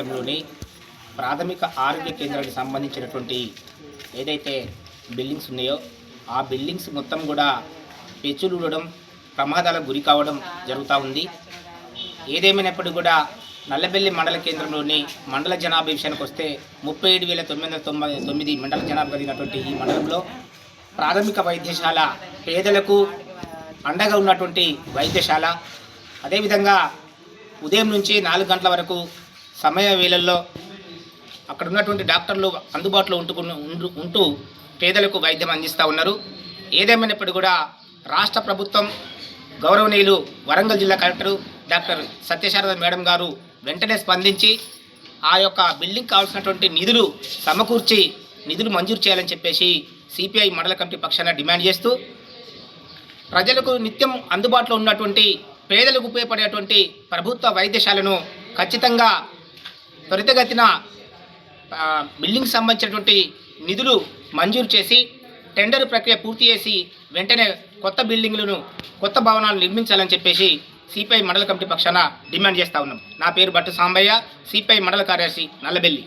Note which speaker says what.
Speaker 1: కేంద్రంలోని ప్రాథమిక ఆరోగ్య కేంద్రానికి సంబంధించినటువంటి ఏదైతే బిల్డింగ్స్ ఉన్నాయో ఆ బిల్డింగ్స్ మొత్తం కూడా పెచ్చులుడడం, ప్రమాదాలకు గురి కావడం జరుగుతూ ఉంది. ఏదేమైనప్పటికీ కూడా నల్లబెల్లి మండల కేంద్రంలోని మండల జనాభా విషయానికి వస్తే 37,999 మండల జనాభా కలిగినటువంటి ఈ మండలంలో ప్రాథమిక వైద్యశాల, పేదలకు అండగా ఉన్నటువంటి వైద్యశాల, అదేవిధంగా ఉదయం నుంచి 4 గంటల వరకు సమయ వేళల్లో అక్కడ ఉన్నటువంటి డాక్టర్లు అందుబాటులో ఉంటూ పేదలకు వైద్యం అందిస్తూ ఉన్నారు. ఏదేమైనప్పటికీ కూడా రాష్ట్ర ప్రభుత్వం గౌరవనీయులు వరంగల్ జిల్లా కలెక్టరు డాక్టర్ సత్యశారద మేడం గారు వెంటనే స్పందించి ఆ యొక్క బిల్డింగ్ కావాల్సినటువంటి నిధులు సమకూర్చి నిధులు మంజూరు చేయాలని చెప్పేసి సిపిఐ మండల కమిటీ పక్షాన డిమాండ్ చేస్తూ ప్రజలకు నిత్యం అందుబాటులో ఉన్నటువంటి పేదలకు ఉపయోగపడేటువంటి ప్రభుత్వ వైద్యశాలను ఖచ్చితంగా త్వరితగతిన బిల్డింగ్ సంబంధించినటువంటి నిధులు మంజూరు చేసి టెండర్ ప్రక్రియ పూర్తి చేసి వెంటనే కొత్త బిల్డింగ్లను, కొత్త భవనాలు నిర్మించాలని చెప్పేసి సిపిఐ మండల కమిటీ పక్షాన డిమాండ్ చేస్తూ ఉన్నాం. నా పేరు బట్టు సాంబయ్య, సిపిఐ మండల కార్యదర్శి, నల్లబెల్లి.